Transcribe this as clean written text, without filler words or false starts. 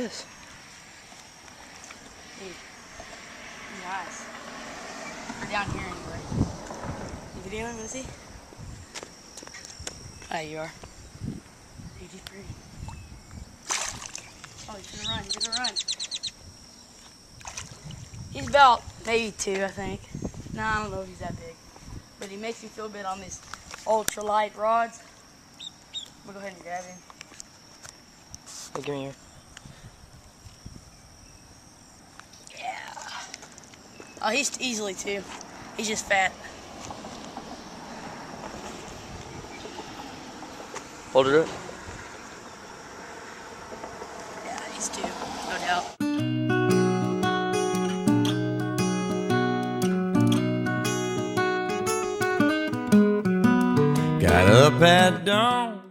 is. Hey, nice. We're down here anyway. You videoing? Let me see. Oh, you are. He's pretty. Oh, he's gonna run. He's gonna run. He's about maybe 2, I think. No, I don't know if he's that big. But he makes me feel good on these ultralight rods. I'm gonna go ahead and grab him. Hey, give me here. Yeah. Oh, he's easily 2. He's just fat. Hold it up. Yeah, he's 2, no doubt. Got up at dawn,